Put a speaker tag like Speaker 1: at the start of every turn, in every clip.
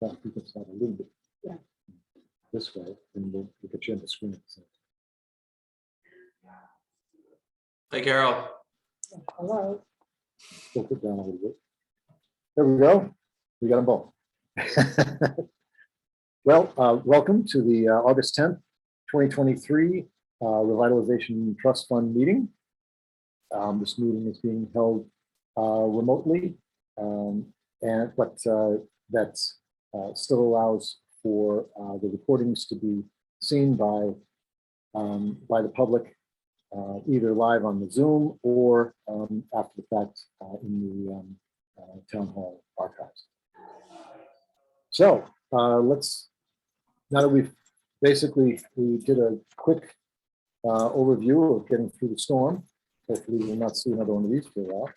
Speaker 1: fact, you can start a little bit this way, and we'll get you on the screen. So.
Speaker 2: Hey, Carol.
Speaker 1: Hello. Tilt it down a little bit. There we go. We got them both. Well, welcome to the August 10th, 2023 Revitalization Trust Fund meeting. This meeting is being held remotely, but that still allows for the recordings to be seen by the public, either live on the Zoom or after the fact in the town hall archives. So now that we did a quick overview of getting through the storm. Hopefully we'll not see another one of these for a while.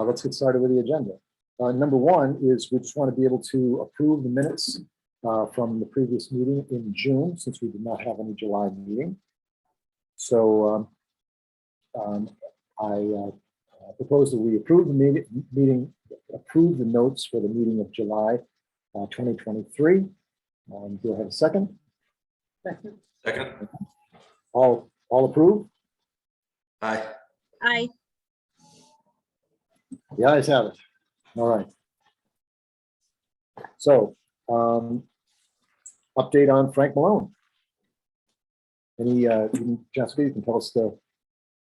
Speaker 1: Let's get started with the agenda. Number one is we just want to be able to approve the minutes from the previous meeting in June, since we did not have any July meeting. So I propose that we approve the approve the notes for the meeting of July 2023. Do I have a second?
Speaker 2: Second.
Speaker 1: All approve?
Speaker 2: Aye.
Speaker 3: Aye.
Speaker 1: The ayes have it. All right. So, update on Frank Malone. Any, Jessica, you can tell us the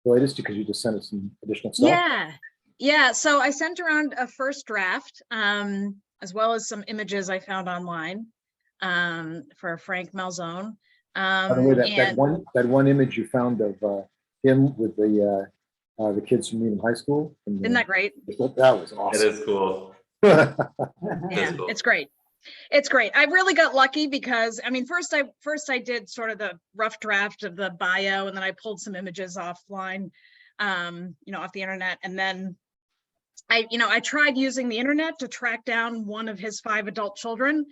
Speaker 1: latest because you just sent us some additional stuff.
Speaker 3: Yeah. So I sent around a first draft, as well as some images I found online for Frank Malzone.
Speaker 1: By the way, that one image you found of him with the kids from Needham High School.
Speaker 3: Isn't that great?
Speaker 1: That was awesome.
Speaker 2: It is cool.
Speaker 3: Yeah,
Speaker 2: Cool.
Speaker 3: it's great. It's great. I really got lucky because I mean, first I did sort of the rough draft of the bio, and then I pulled some images offline, off the internet, and then I tried using the internet to track down one of his 5 adult children.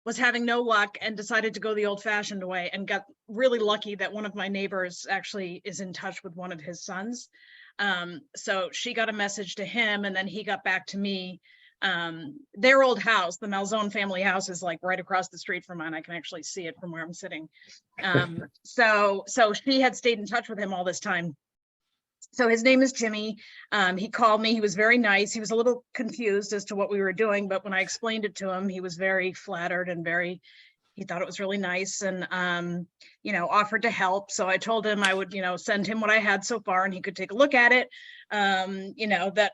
Speaker 3: Was having no luck and decided to go the old-fashioned way, and got really lucky that one of my neighbors actually is in touch with one of his sons. So she got a message to him, and then he got back to me. Their old house, the Malzone family house, is like right across the street from mine. I can actually see it from where I'm sitting. So she had stayed in touch with him all this time. So his name is Jimmy. He called me. He was very nice. He was a little confused as to what we were doing, but when I explained it to him, he was very flattered and he thought it was really nice, and offered to help. So I told him I would, send him what I had so far and he could take a look at it. That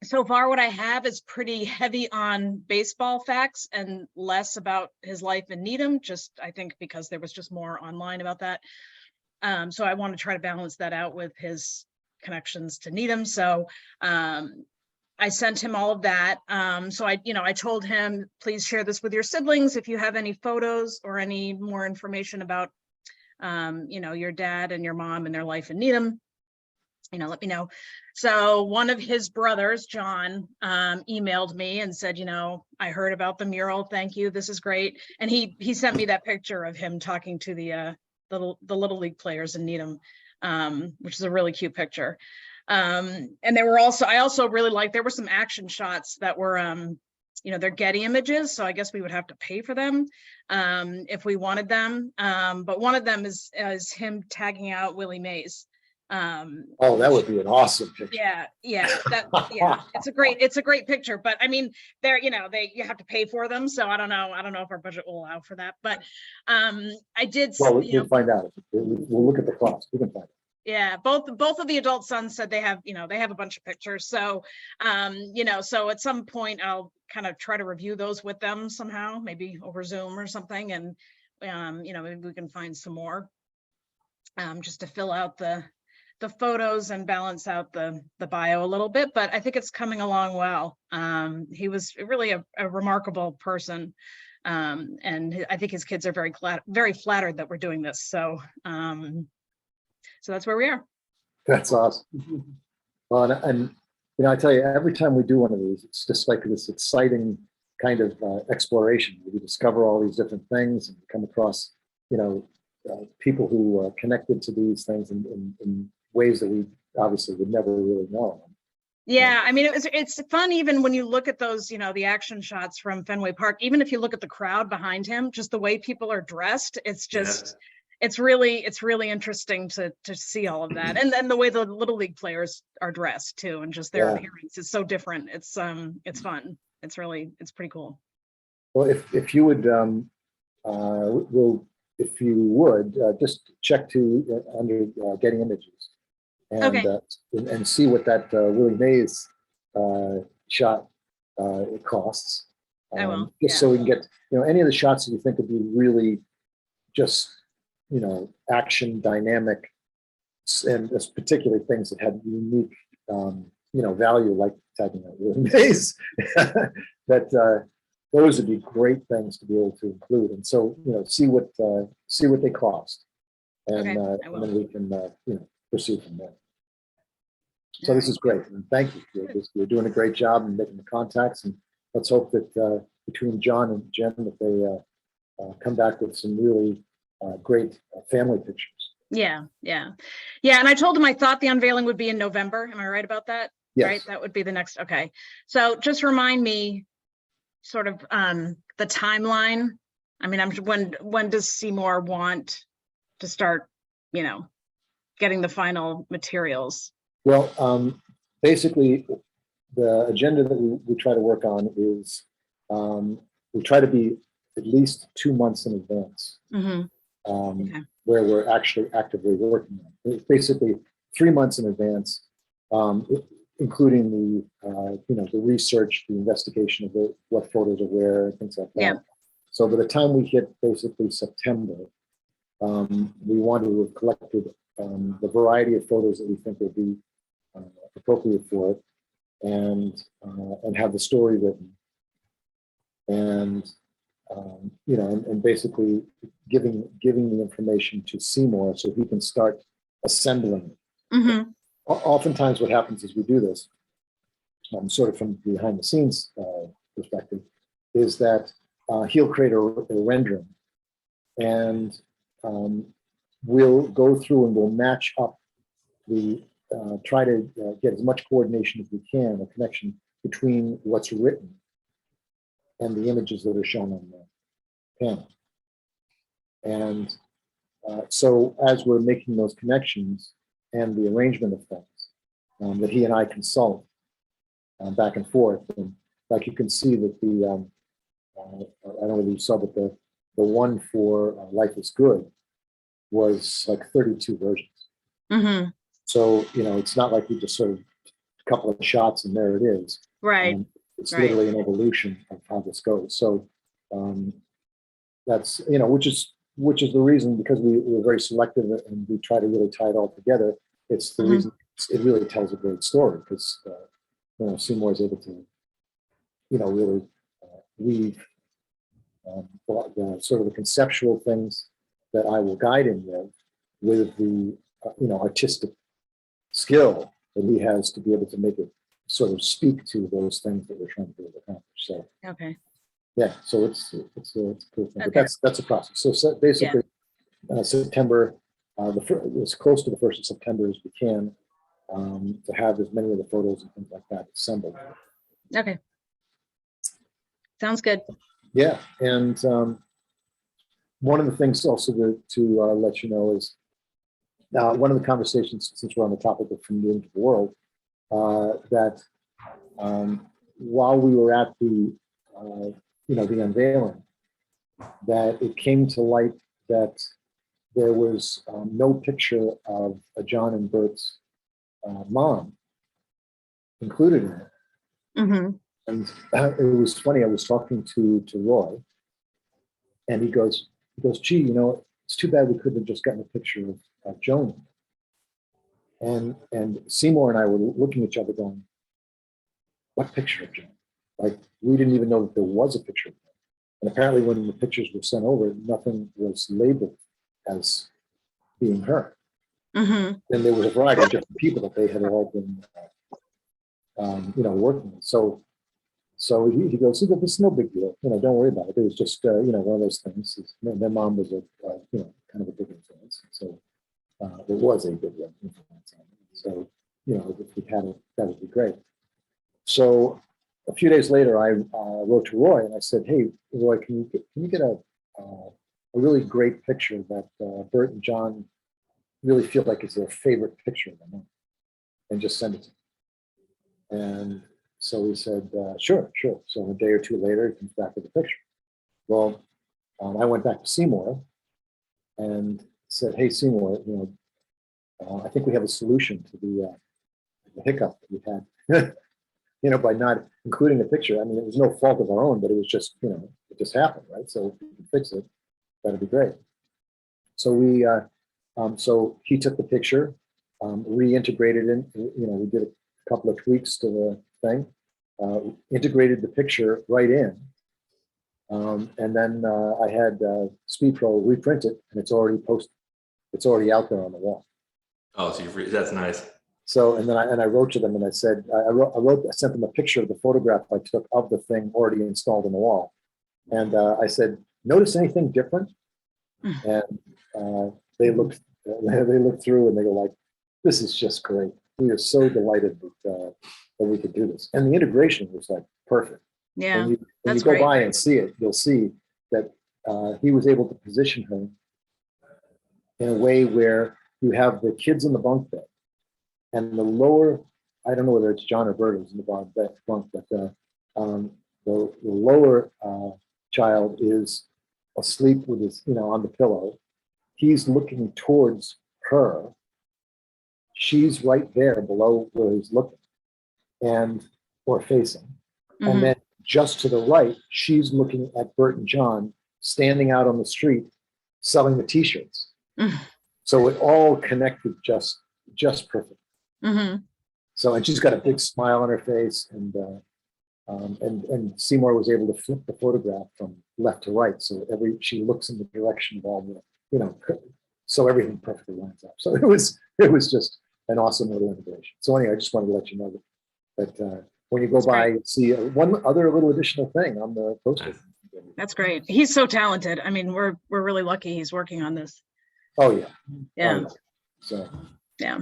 Speaker 3: so far what I have is pretty heavy on baseball facts and less about his life in Needham, I think because there was just more online about that. So I want to try to balance that out with his connections to Needham. So I sent him all of that. So I told him, please share this with your siblings. If you have any photos or any more information about, your dad and your mom and their life in Needham, let me know. So one of his brothers, John, emailed me and said, I heard about the mural. Thank you. This is great. And he sent me that picture of him talking to the Little League players in Needham, which is a really cute picture. And I also really liked, there were some action shots that were, they're Getty images. So I guess we would have to pay for them if we wanted them. But one of them is him tagging out Willie Mays.
Speaker 1: Oh, that would be an awesome picture.
Speaker 3: It's a great picture, but I mean, you have to pay for them, so I don't know if our budget will allow for that, but I did.
Speaker 1: Well, we'll find out. We'll look at the cost. We can find out.
Speaker 3: Yeah, both of the adult sons said they have a bunch of pictures, so so at some point I'll kind of try to review those with them somehow, maybe over Zoom or something, and maybe we can find some more just to fill out the photos and balance out the bio a little bit, but I think it's coming along well. He was really a remarkable person, and I think his kids are very flattered that we're doing this. So that's where we are.
Speaker 1: That's awesome. Well, and I tell you, every time we do one of these, it's just like this exciting kind of exploration. We discover all these different things and come across, people who are connected to these things in ways that we obviously would never really know.
Speaker 3: Yeah, I mean, it's fun even when you look at those, the action shots from Fenway Park, even if you look at the crowd behind him, just the way people are dressed, it's just, it's really interesting to see all of that. And then the way the Little League players are dressed too, and just their appearance is so different. It's fun. It's pretty cool.
Speaker 1: Well, if you would, if you would, just check to under getting images. And, and see what that Willie Mays shot it costs.
Speaker 3: I will.
Speaker 1: Just so we can get, any of the shots that you think would be really just, action dynamic, and particularly things that had unique, value, like tagging out Willie Mays. That those would be great things to be able to include. And so, see what they cost, and then we can, proceed from there. So this is great, and thank you. You're doing a great job in making the contacts, and let's hope that between John and Jen, that they come back with some really great family pictures.
Speaker 3: Yeah. And I told him I thought the unveiling would be in November. Am I right about that?
Speaker 1: Yes.
Speaker 3: Right, that would be the next. Okay, so just remind me, sort of the timeline. I mean, when does Seymour want to start, getting the final materials?
Speaker 1: Well, basically, the agenda that we try to work on is we try to be at least 2 months in advance, where we're actually actively working on it. It's basically 3 months in advance, including the research, the investigation of what photos are where, things like that.
Speaker 3: Yeah.
Speaker 1: So by the time we hit basically September, we want to have collected the variety of photos that we think would be appropriate for it, and have the story written, and and basically giving the information to Seymour so he can start assembling it. Oftentimes, what happens is we do this, sort of from behind the scenes perspective, is that he'll create a rendering, and we'll go through and we'll match up try to get as much coordination as we can, a connection between what's written and the images that are shown on the panel. And so as we're making those connections and the arrangement of things, that he and I consult back and forth, and like you can see that I don't know whether you saw, but the one for Life is Good was like 32 versions. So, it's not like we just sort of a couple of shots and there it is.
Speaker 3: Right.
Speaker 1: It's literally an evolution of how this goes. So that's, which is the reason, because we're very selective and we try to really tie it all together. It's the reason it really tells a great story, because, Seymour is able to, really weave the sort of the conceptual things that I will guide him with the, artistic skill that he has to be able to make it sort of speak to those things that we're trying to accomplish. So yeah, so it's a cool thing. But that's a process. So basically, September, as close to the 1st of September as we can, to have as many of the photos and things like that assembled.
Speaker 3: Okay, sounds good.
Speaker 1: Yeah, and one of the things also to let you know is, one of the conversations, since we're on the topic of From the Into the World, that while we were at the the unveiling, that it came to light that there was no picture of John and Bert's mom included in it. And it was funny. I was talking to Roy, and he goes, gee, it's too bad we couldn't have just gotten a picture of Joan. And Seymour and I were looking at each other going, what picture of Joan? Like, we didn't even know that there was a picture of her. And apparently when the pictures were sent over, nothing was labeled as being her. And there was a variety of different people that they had all been, working with. So he goes, it's no big deal. Don't worry about it. It was just, one of those things. Their mom was kind of a big influence. So it was a big influence on them. So, if we had it, that would be great. So a few days later, I wrote to Roy and I said, "Hey, Roy, can you get a really great picture that Bert and John really feel like it's their favorite picture of them, and just send it to me." And so he said, "Sure, sure." So a day or two later, he comes back with a picture. Well, I went back to Seymour and said, "Hey, Seymour, I think we have a solution to the hiccup that we had." By not including a picture. I mean, it was no fault of our own, but it was just, it just happened, right? So if we can fix it, that'd be great. So so he took the picture, reintegrated in, we did a couple of tweaks to the thing, integrated the picture right in. And then I had SpeedPro reprint it, and it's already posted. It's already out there on the wall.
Speaker 2: Oh, so that's nice.
Speaker 1: So, and then I wrote to them and I said, I sent them a picture of the photograph I took of the thing already installed on the wall. And I said, "Notice anything different?" And they looked through and they were like, "This is just great. We are so delighted that we could do this." And the integration was like perfect.
Speaker 3: Yeah,
Speaker 1: when you go by and see it, you'll see that he was able to position her in a way where you have the kids in the bunk bed. And the lower, I don't know whether it's John or Bert who's in the bunk, but the lower child is asleep with his, on the pillow. He's looking towards her. She's right there below where he's looking, or facing.
Speaker 3: Mhm.
Speaker 1: And then just to the right, she's looking at Bert and John standing out on the street selling the T-shirts.
Speaker 3: Mhm.
Speaker 1: So it all connected just perfect.
Speaker 3: Mm-hmm.
Speaker 1: So, and she's got a big smile on her face, and Seymour was able to flip the photograph from left to right, so she looks in the direction of all the, so everything perfectly lines up. So it was just an awesome little integration. So anyway, I just wanted to let you know that when you go by, and see one other little additional thing on the poster.
Speaker 3: That's great. He's so talented. I mean, we're really lucky he's working on this.
Speaker 1: Oh yeah.
Speaker 3: Yeah.
Speaker 1: Oh, yeah. So
Speaker 3: yeah.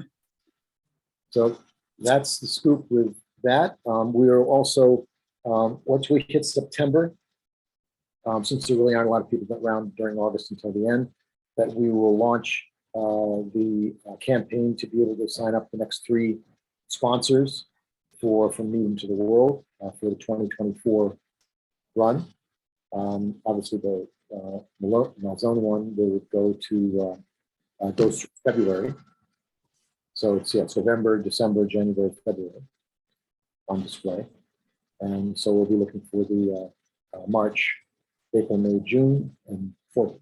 Speaker 1: So that's the scoop with that. We are also, once we hit September, since there really aren't a lot of people around during August until the end, that we will launch the campaign to be able to sign up the next 3 sponsors From Medium to the World for the 2024 run. Obviously, the Malzone one, they would go to goes through February. So it's November, December, January, February on display. And so we'll be looking for the March, April, May, June, and forward.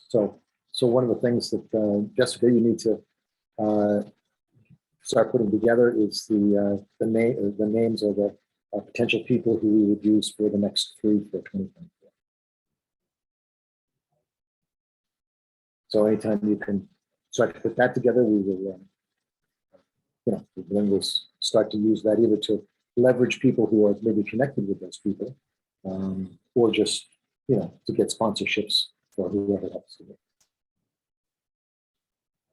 Speaker 1: So one of the things that Jessica, you need to start putting together is the names of the potential people who we would use for the next 3 for 2024. So anytime you can start to put that together, we will, then we'll start to use that either to leverage people who are maybe connected with those people, or just, to get sponsorships for whoever helps to do it.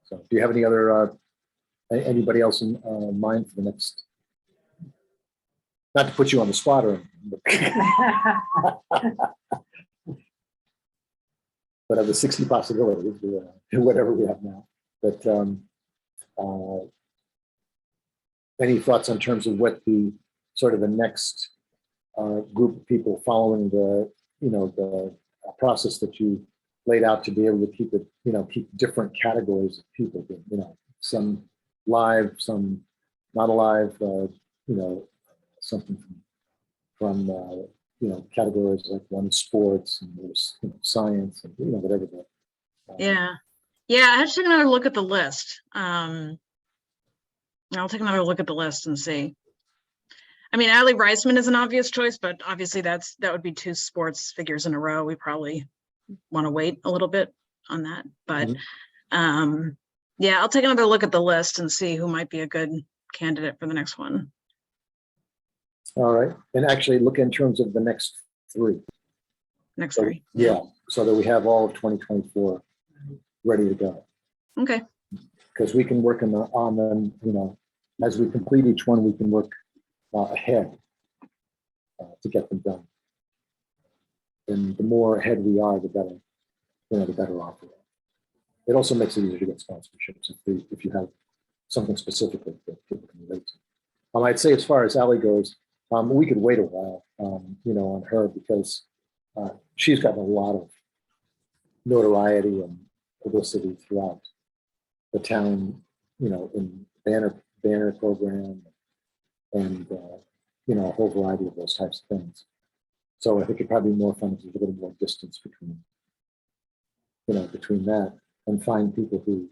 Speaker 1: So do you have any other, anybody else in mind for the next, not to put you on the spot or anything, but of the 60 possibilities, whatever we have now. But any thoughts in terms of what the sort of the next group of people following the process that you laid out to be able to keep it, keep different categories of people, some live, some not alive, something from categories like one sports and there's science and whatever that.
Speaker 3: Yeah, I have to take another look at the list. I'll take another look at the list and see. I mean, Allie Reisman is an obvious choice, but obviously that would be 2 sports figures in a row. We probably want to wait a little bit on that, but yeah, I'll take another look at the list and see who might be a good candidate for the next one.
Speaker 1: All right, and actually look in terms of the next 3.
Speaker 3: Next 3.
Speaker 1: Yeah, so that we have all of 2024 ready to go.
Speaker 3: Okay.
Speaker 1: Because we can work on them, as we complete each one, we can work ahead to get them done. And the more ahead we are, the better, the better off we are. It also makes it easier to get sponsorships if you have something specific that people can relate to. I'd say as far as Ally goes, we could wait a while, on her because she's gotten a lot of notoriety and publicity throughout the town, in banner program and, a whole variety of those types of things. So I think it'd probably be more fun if there's a little more distance between that and find people who,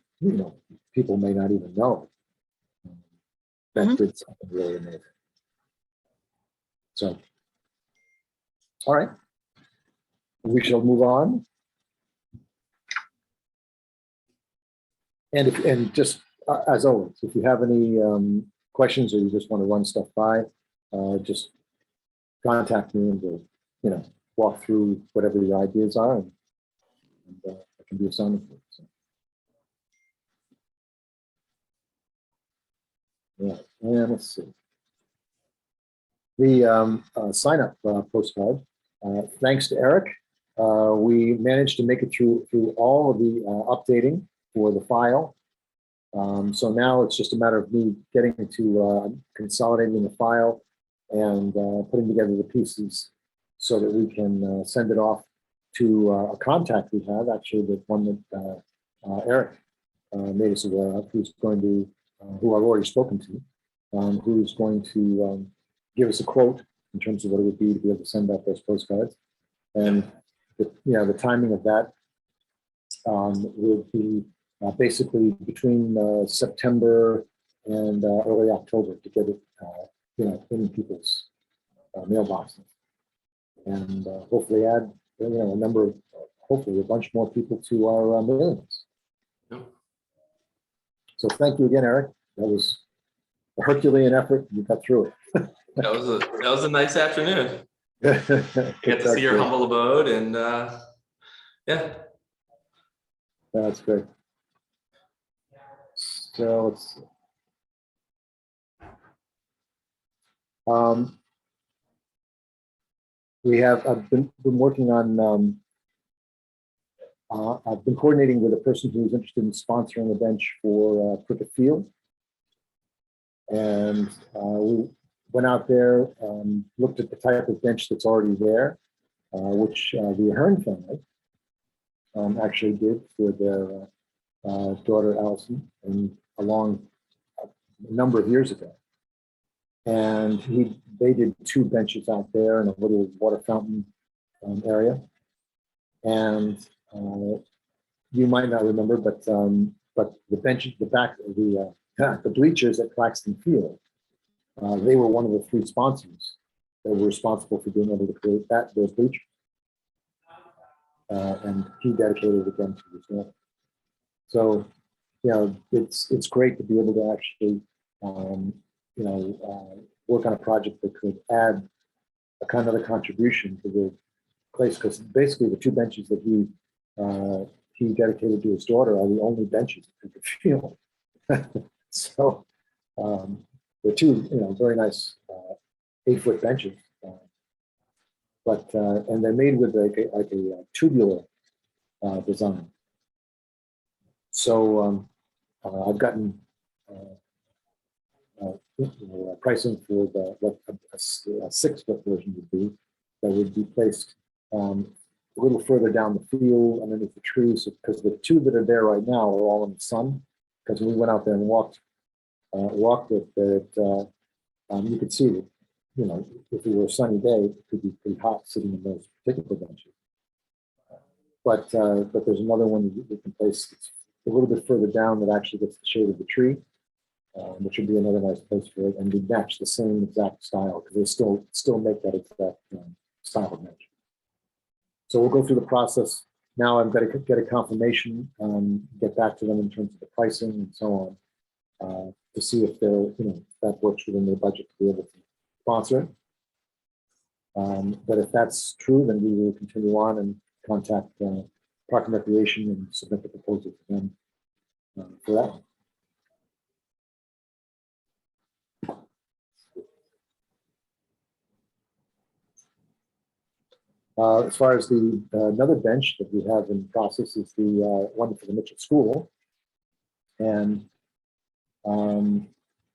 Speaker 1: people may not even know that did something really amazing. So, all right, we shall move on. And just as always, if you have any questions or you just want to run stuff by, just contact me and we'll, walk through whatever your ideas are, and I can be a sounding board. So. Yeah, and let's see. The sign up postcard. Thanks to Eric, we managed to make it through all of the updating for the file. So now it's just a matter of me getting to consolidating the file and putting together the pieces so that we can send it off to a contact we have, actually the one that Eric made us aware of, who's going to, who I've already spoken to, who's going to give us a quote in terms of what it would be to be able to send out those postcards. And the timing of that would be basically between September and early October to get it, in people's mailboxes, and hopefully add, a number of, hopefully a bunch more people to our mailing list.
Speaker 2: Yep.
Speaker 1: So thank you again, Eric. That was a Herculean effort. You got through it.
Speaker 2: That was a nice afternoon. Get to see your humble abode, and yeah.
Speaker 1: That's great. So let's see. I've been working on, I've been coordinating with a person who's interested in sponsoring a bench for Cricket Field. And we went out there, looked at the type of bench that's already there, which the Ahern family actually did for their daughter Allison, and along a number of years ago. And they did 2 benches out there in a little water fountain area. And you might not remember, but the benches, the back of the bleachers at Claxton Field, they were one of the 3 sponsors that were responsible for being able to create those bleachers. And he dedicated it again to his daughter. So, it's great to be able to actually, work on a project that could add a kind of a contribution to the place, because basically the 2 benches that he dedicated to his daughter are the only benches that could feel. So they're 2, very nice 8-foot benches, and they're made with like a tubular design. So I've gotten pricing for what a 6-foot version would be, that would be placed a little further down the field underneath the trees, because the 2 that are there right now are all in the sun. Because when we went out there and walked it, you could see that, if it were a sunny day, it could be pretty hot sitting in those particular benches. But there's another one that we can place that's a little bit further down that actually gets the shade of the tree, which would be another nice place for it, and we match the same exact style, because they still make that exact style of bench. So we'll go through the process. Now I've got to get a confirmation, get back to them in terms of the pricing and so on, to see if they're, that works within their budget to be able to sponsor it. But if that's true, then we will continue on and contact Park and Recreation and submit the proposal to them for that. As far as the another bench that we have in process is the one for the Mitchell School, and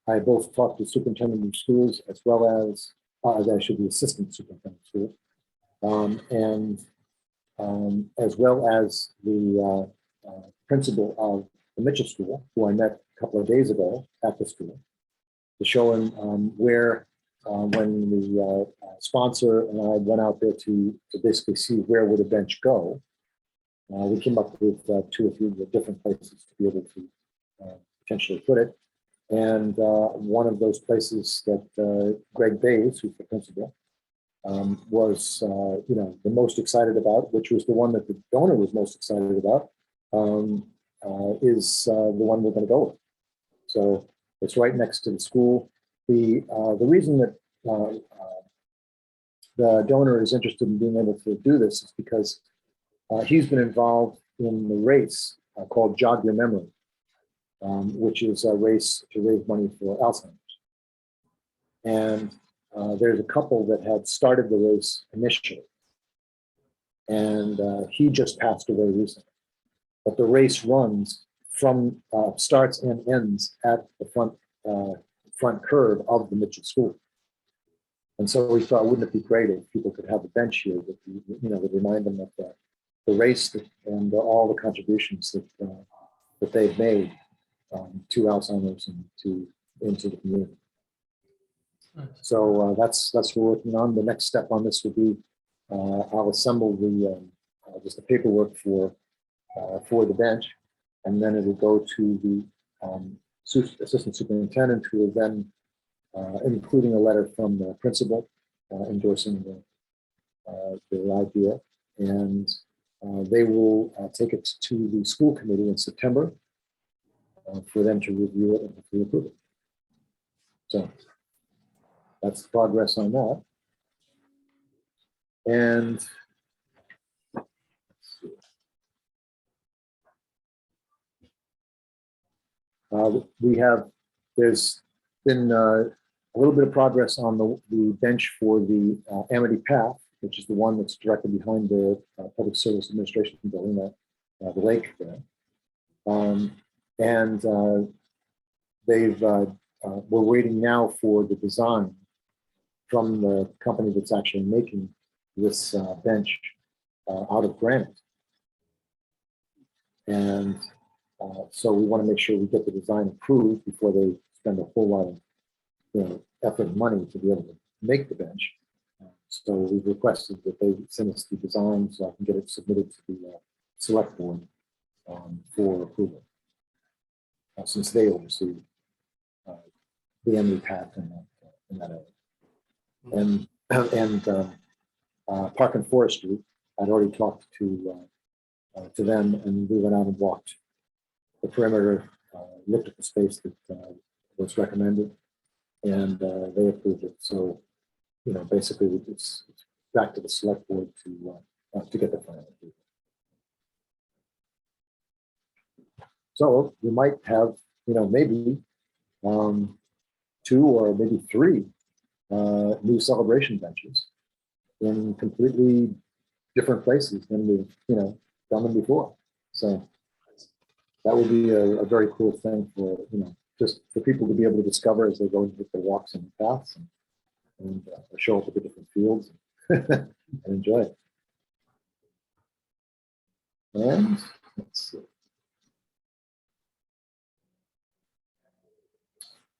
Speaker 1: I both talked to superintendent of schools as well as actually the assistant superintendent of schools, and as well as the principal of the Mitchell School, who I met a couple of days ago at the school, to show him where, when the sponsor and I went out there to basically see where would a bench go, we came up with 2 or 3 different places to be able to potentially put it. And one of those places that Greg Bays, who's the principal, was the most excited about, which was the one that the donor was most excited about, is the one we're going to go with. So it's right next to the school. The reason that the donor is interested in being able to do this is because he's been involved in the race called Jog Your Memory, which is a race to raise money for Alzheimer's. And there's a couple that had started the race initially, and he just passed away recently. But the race runs from starts and ends at the front curve of the Mitchell School. And so we thought, wouldn't it be great if people could have a bench here that would remind them of the race and all the contributions that they've made to Alzheimer's and into the community. So that's what we're working on. The next step on this will be I'll assemble just the paperwork for the bench, and then it will go to the assistant superintendent, who will then, including a letter from the principal endorsing the idea, and they will take it to the school committee in September for them to review it and hopefully approve it. So that's the progress on that. And there's been a little bit of progress on the bench for the Amity Path, which is the one that's directly behind the Public Service Administration building at the lake there. We're waiting now for the design from the company that's actually making this bench out of granite. And so we want to make sure we get the design approved before they spend a whole lot of effort and money to be able to make the bench. So we've requested that they send us the design so I can get it submitted to the select board for approval, since they oversee the Amity Path in that area. And Park and Forestry, I'd already talked to them, and we went out and walked the perimeter, looked at the space that was recommended, and they approved it. So, basically it's back to the select board to get the final approval. So we might have, maybe 2 or maybe 3 new celebration benches in completely different places than we've, done them before. So that would be a very cool thing for, just for people to be able to discover as they go into the walks and the paths and show up at the different fields and enjoy it. And let's see.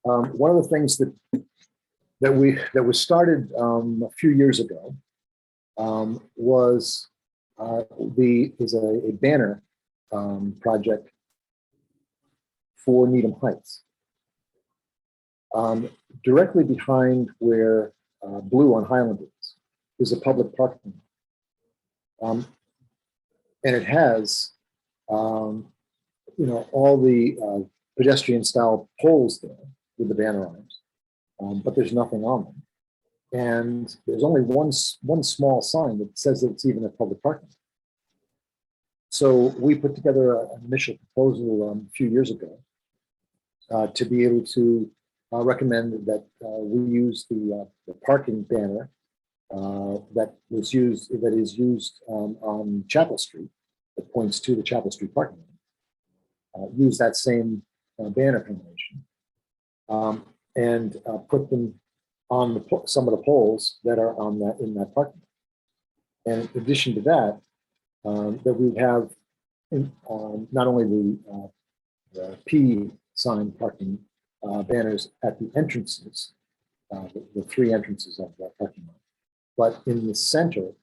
Speaker 1: One of the things that was started a few years ago was a banner project for Needham Heights. Directly behind where Blue on Highland is a public parking lot. And it has, all the pedestrian style poles there with the banner arms, but there's nothing on them. And there's only one small sign that says that it's even a public parking lot. So we put together an initial proposal a few years ago to be able to recommend that we use the parking banner that is used on Chapel Street, that points to the Chapel Street parking lot. Use that same banner combination and put them on some of the poles that are in that parking lot. And in addition to that, that we have not only the P sign parking banners at the entrances, the three entrances of the parking lot, but in the center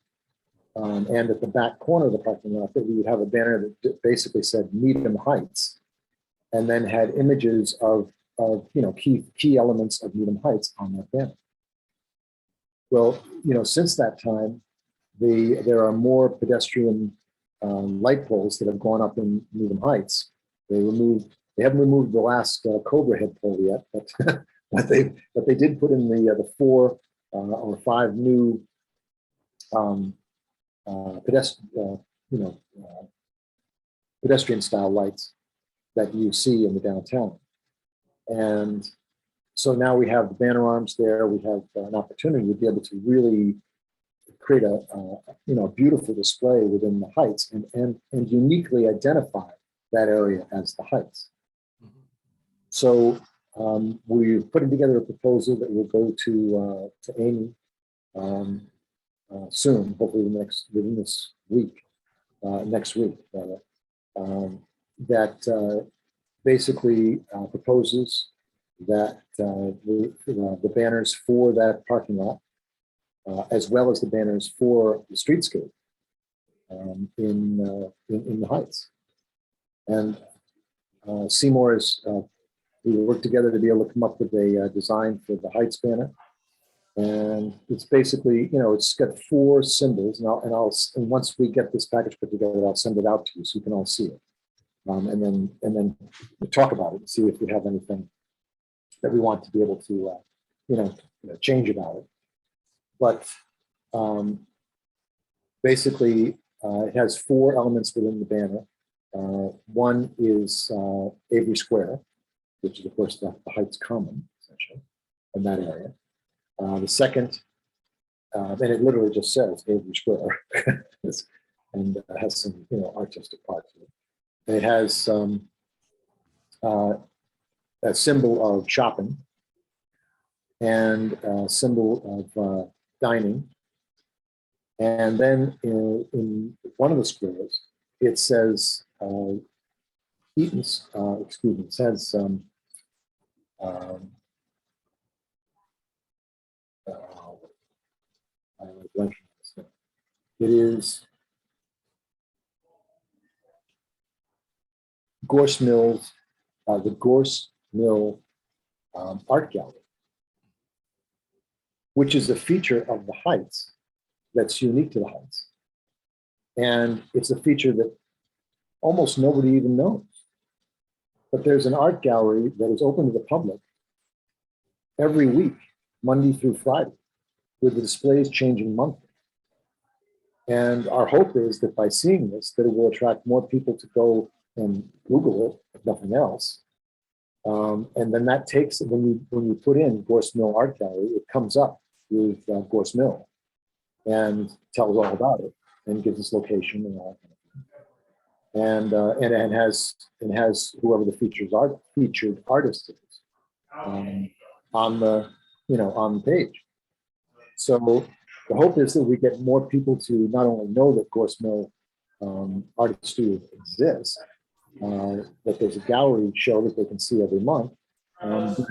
Speaker 1: and at the back corner of the parking lot, that we would have a banner that basically said Needham Heights, and then had images of key elements of Needham Heights on that banner. Well, since that time, there are more pedestrian light poles that have gone up in Needham Heights. They haven't removed the last Cobra head pole yet, but but they did put in the 4 or 5 new pedestrian style lights that you see in the downtown. And so now we have the banner arms there. We have an opportunity to be able to really create a beautiful display within the Heights and uniquely identify that area as the Heights. So we're putting together a proposal that will go to Amy soon, hopefully within this week, next week, that basically proposes that the banners for that parking lot, as well as the banners for the streetscape in the Heights. And Seymour we worked together to be able to come up with a design for the Heights banner. And it's basically, it's got 4 symbols. And once we get this package put together, I'll send it out to you so you can all see it. And then we'll talk about it and see if we have anything that we want to be able to, change about it. But basically, it has 4 elements within the banner. One is Avery Square, which is, of course, the Heights Common, essentially, in that area. The second, and it literally just says Avery Square, and has some, artistic parts to it. And it has a symbol of shopping and a symbol of dining. And then in one of the squares, it says Eaton's, it says it is Gorse Mills, the Gorse Mill Art Gallery, which is a feature of the Heights that's unique to the Heights. And it's a feature that almost nobody even knows. But there's an art gallery that is open to the public every week, Monday through Friday, with the displays changing monthly. And our hope is that by seeing this, that it will attract more people to go and Google it, if nothing else. And then that takes, when you put in Gorse Mill Art Gallery, it comes up with Gorse Mill and tells all about it and gives its location and all that kind of thing. And it has whoever the featured artist is on the page. So the hope is that we get more people to not only know that Gorse Mill Art Studio exists, that there's a gallery show that they can see every month.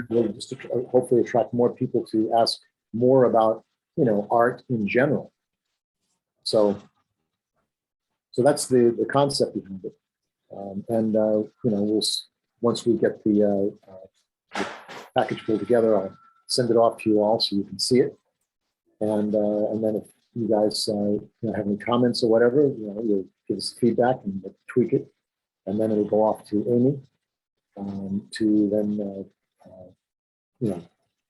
Speaker 1: We'll just hopefully attract more people to ask more about art in general. So that's the concept behind it. We'll, once we get the package pulled together, I'll send it off to you all so you can see it. And then if you guys have any comments or whatever, you'll give us feedback and we'll tweak it. And then it'll go off to Amy to then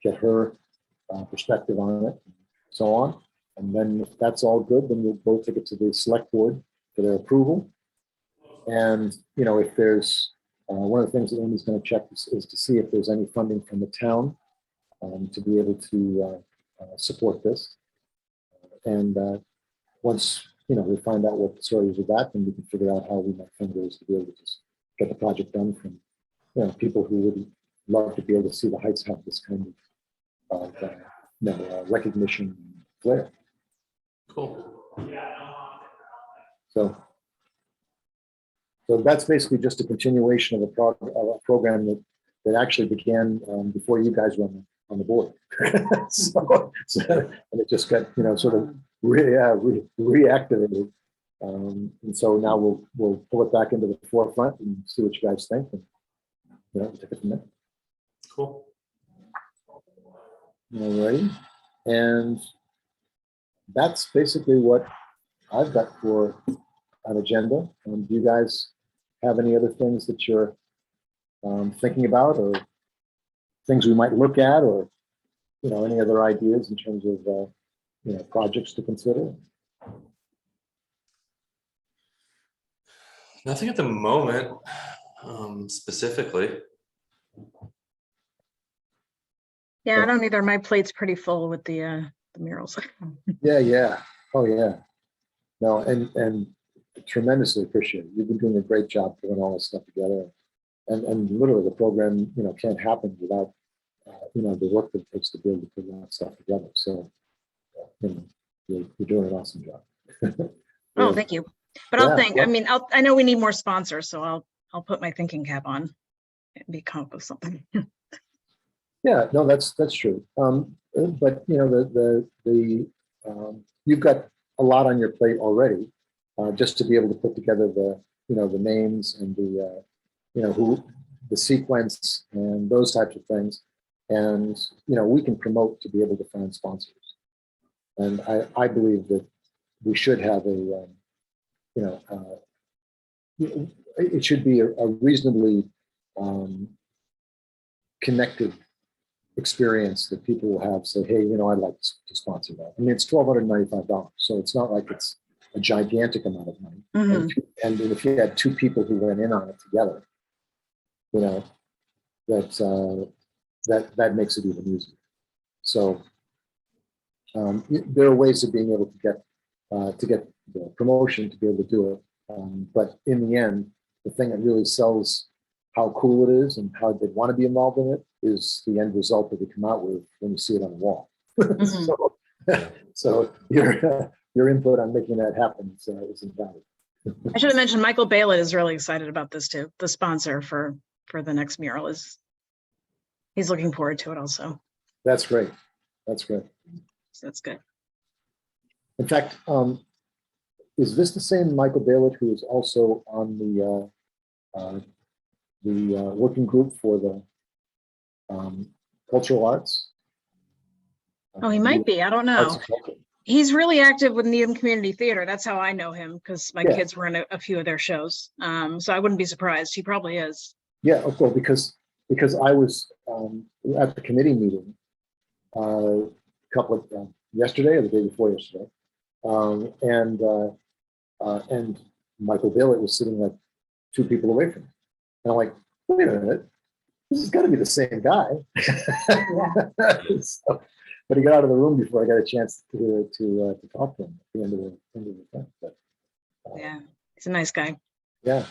Speaker 1: get her perspective on it, and so on. And then if that's all good, then we'll both take it to the select board for their approval. And if there's one of the things that Amy's going to check is to see if there's any funding from the town to be able to support this. once, we find out what the story is about, then we can figure out how we might find ways to be able to just get the project done from, people who would love to be able to see the Heights have this kind of recognition and flair.
Speaker 2: Cool.
Speaker 1: So that's basically just a continuation of a program that actually began before you guys were on the board. so, and it just got, sort of reactivated. And so now we'll pull it back into the forefront and see what you guys think, and take it from there.
Speaker 2: Cool.
Speaker 1: All right. And that's basically what I've got for an agenda. Do you guys have any other things that you're thinking about, or things we might look at, or any other ideas in terms of projects to consider?
Speaker 2: Nothing at the moment, specifically.
Speaker 3: Yeah, I don't either. My plate's pretty full with the murals.
Speaker 1: Yeah. Oh, yeah. No, and tremendously appreciate it. You've been doing a great job putting all this stuff together. And literally the program, can't happen without, the work that it takes to be able to put that stuff together. So, you're doing an awesome job.
Speaker 3: Oh, thank you. But
Speaker 1: Yeah,
Speaker 3: I'll think.
Speaker 1: well-
Speaker 3: I mean, I know we need more sponsors, so I'll put my thinking cap on and be come up with something.
Speaker 1: Yeah, no, that's true. But you've got a lot on your plate already, just to be able to put together the names and the sequence and those types of things, and we can promote to be able to find sponsors. And I believe that we should have it should be a reasonably connected experience that people will have. Say, hey, I'd like to sponsor that. I mean, it's $1,295, so it's not like it's a gigantic amount of money.
Speaker 3: Mhm.
Speaker 1: And if you had two people who went in on it together, that makes it even easier. So there are ways of being able to get the promotion to be able to do it. But in the end, the thing that really sells how cool it is and how they want to be involved in it is the end result that we come out with when you see it on the wall.
Speaker 3: Mhm.
Speaker 1: So your input on making that happen is invaluable.
Speaker 3: I should have mentioned Michael Baylett is really excited about this too. The sponsor for the next mural he's looking forward to it also.
Speaker 1: That's great. That's great.
Speaker 3: So that's good.
Speaker 1: In fact, is this the same Michael Baylett who is also on the working group for the cultural arts?
Speaker 3: Oh, he might be. I don't know.
Speaker 1: Arts and culture.
Speaker 3: He's really active with Needham Community Theater. That's how I know him, because my
Speaker 1: Yeah.
Speaker 3: kids were in a few of their shows. So I wouldn't be surprised. He probably is.
Speaker 1: Yeah, of course, because I was at the committee meeting yesterday or the day before yesterday, and Michael Baylett was sitting like 2 people away from me, and I'm like, wait a minute, this has got to be the same guy. So, but he got out of the room before I got a chance to talk to him at the end of the thing. But,
Speaker 3: Yeah, he's a nice guy.
Speaker 1: yeah.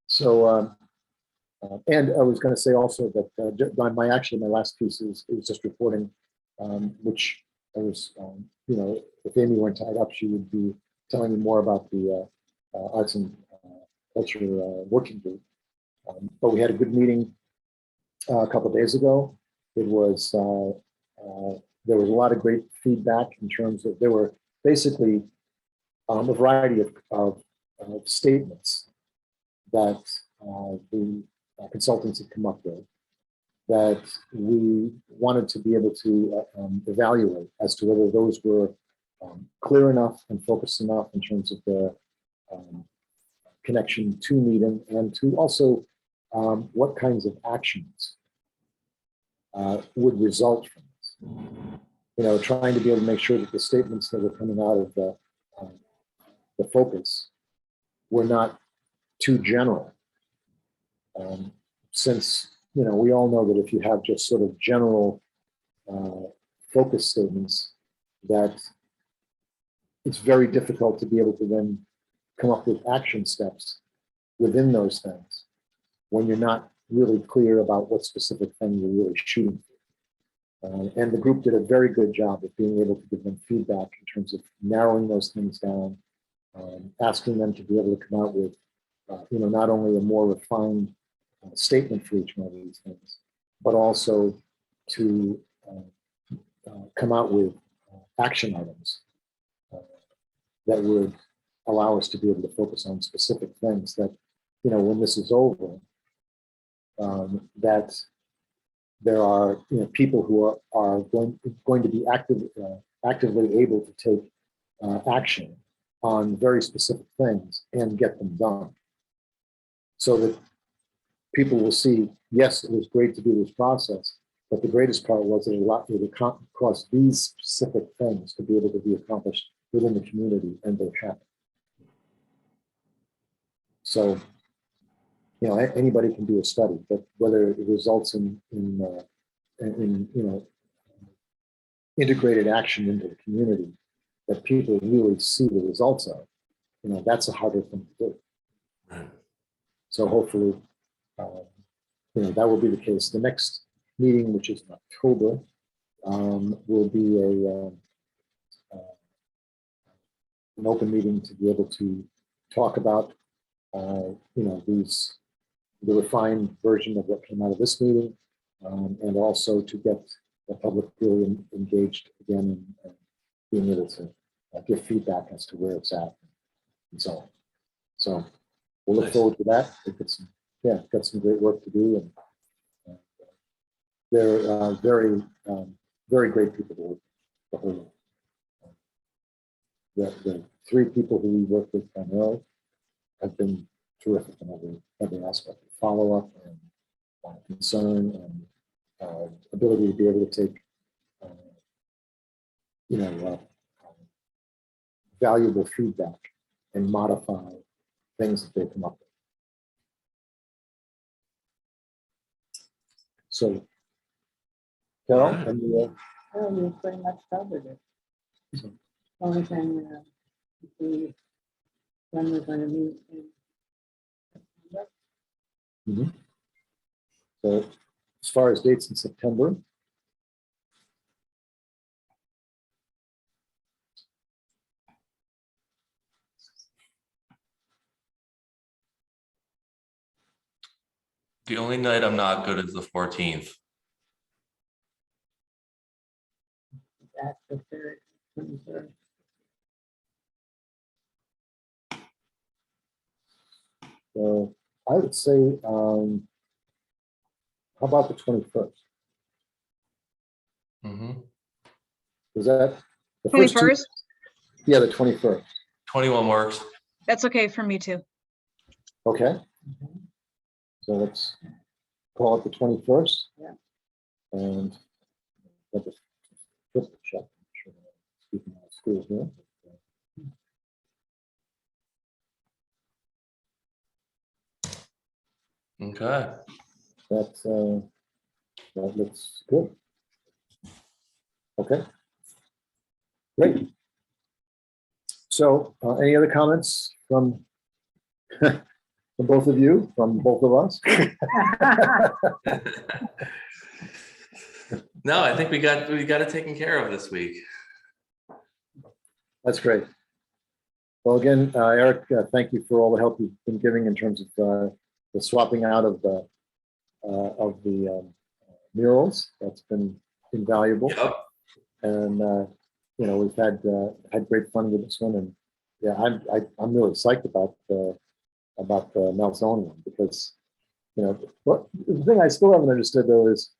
Speaker 1: So, and I was going to say also that my last piece is just reporting, which I was, if Amy weren't tied up, she would be telling me more about the arts and culture working group. But we had a good meeting a couple of days ago. It was there was a lot of great feedback in terms of there were basically a variety of statements that the consultants had come up with that we wanted to be able to evaluate as to whether those were clear enough and focused enough in terms of the connection to Needham, and to also what kinds of actions would result from this. Trying to be able to make sure that the statements that were coming out of the focus were not too general. Since we all know that if you have just sort of general focus statements, that it's very difficult to be able to then come up with action steps within those things when you're not really clear about what specific thing you're really shooting for. And the group did a very good job of being able to give them feedback in terms of narrowing those things down, asking them to be able to come out with, not only a more refined statement for each one of these things, but also to come out with action items that would allow us to be able to focus on specific things that, when this is over, that there are people who are going to be actively able to take action on very specific things and get them done. So that people will see, yes, it was great to do this process, but the greatest part was that it caused these specific things to be able to be accomplished within the community, and they happen. So, anybody can do a study, but whether it results in integrated action into the community that people really see the results of, that's a harder thing to do.
Speaker 2: Right.
Speaker 1: So hopefully, that will be the case. The next meeting, which is in October, will be an open meeting to be able to talk about, the refined version of what came out of this meeting, and also to get the public really engaged again and being able to give feedback as to where it's at and so on. So we'll look
Speaker 2: Nice.
Speaker 1: forward to that. We've got some great work to do, and they're very, very great people to work with. The whole, the three people who we work with primarily have been terrific in every aspect of follow-up and concern and ability to be able to take valuable feedback and modify things that they come up with. So, Carol,
Speaker 2: Alright.
Speaker 1: and
Speaker 4: Oh, you pretty much covered it.
Speaker 1: So-
Speaker 4: Only thing, when we're gonna meet in
Speaker 1: so as far as dates in September,
Speaker 2: The only night I'm not good is the 14th.
Speaker 4: that's the third, 23rd.
Speaker 1: so I would say, how about the 21st?
Speaker 2: Mm-hmm.
Speaker 1: Is that the first two-
Speaker 3: 21st?
Speaker 1: Yeah, the 21st.
Speaker 2: 21 works.
Speaker 3: That's okay for me too.
Speaker 1: Okay. So let's call it the 21st.
Speaker 4: Yeah.
Speaker 1: And let us just check. Sure, speaking of schools here.
Speaker 2: Okay.
Speaker 1: That looks good. Okay. Great. So any other comments from from both of you, from both of us?
Speaker 2: No, I think we got it taken care of this week.
Speaker 1: That's great. Well, again, Eric, thank you for all the help you've been giving in terms of the swapping out of the murals. That's been invaluable.
Speaker 2: Yep.
Speaker 1: And we've had great fun with this one, and yeah, I'm really psyched about the Malzone one, because what the thing I still haven't understood though is,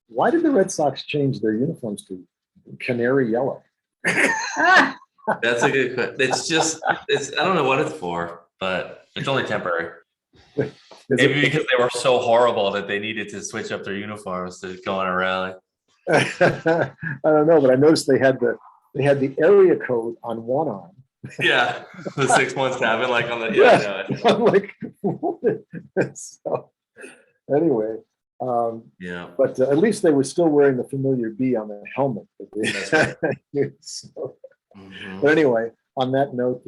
Speaker 1: why did the Red Sox change their uniforms to canary yellow?
Speaker 2: That's a good question. It's I don't know what it's for, but it's only temporary. Maybe because they were so horrible that they needed to switch up their uniforms to go on a rally.
Speaker 1: I don't know, but I noticed they had the area code on one arm.
Speaker 2: Yeah, the 6-month cabin, like on the
Speaker 1: I'm like, so anyway,
Speaker 2: yeah.
Speaker 1: but at least they were still wearing the familiar B on the helmet.
Speaker 2: That's right.
Speaker 1: So,
Speaker 2: Mhm.
Speaker 1: But anyway, on that note,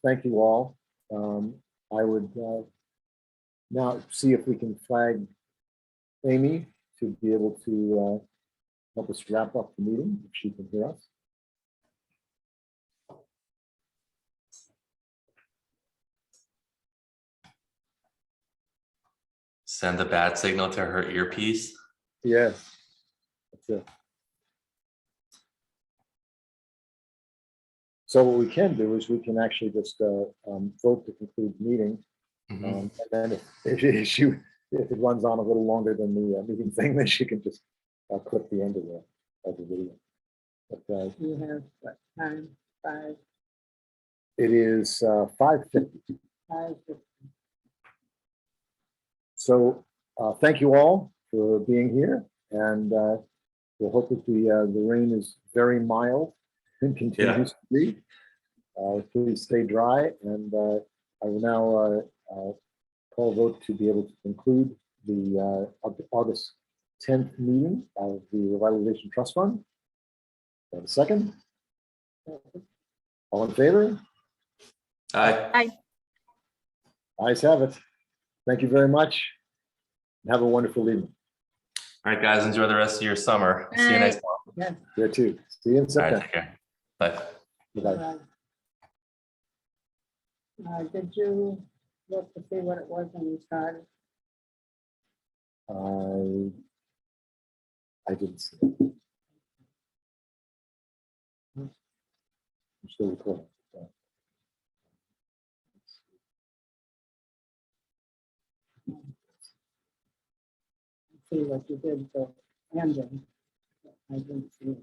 Speaker 1: thank you all. I would now see if we can flag Amy to be able to help us wrap up the meeting, if she can hear us.
Speaker 2: Send a bad signal to her earpiece.
Speaker 1: Yes, that's it. So what we can do is we can actually just vote to conclude the meeting.
Speaker 2: Mhm.
Speaker 1: And then if it runs on a little longer than the meeting thing, then she can just clip the end of the video. But
Speaker 4: You have what time? 5,
Speaker 1: it is 5:50.
Speaker 4: 5.
Speaker 1: So thank you all for being here, and we'll hope that the rain is very mild and continues to be. Please stay dry, and I will now call vote to be able to conclude the August 10th meeting of the Revitalization Trust Fund. Have a second? All in favor?
Speaker 2: Aye.
Speaker 1: Ayes have it. Thank you very much. Have a wonderful evening.
Speaker 2: All right, guys, enjoy the rest of your summer. See you next month.
Speaker 4: Yes.
Speaker 1: There too. See you in
Speaker 2: All right,
Speaker 1: September.
Speaker 2: take care. Bye.
Speaker 1: Bye-bye.
Speaker 4: Did you look to see what it was when you started?
Speaker 1: I didn't see it. I'm still recording.
Speaker 4: See what you did for ending. I didn't see it.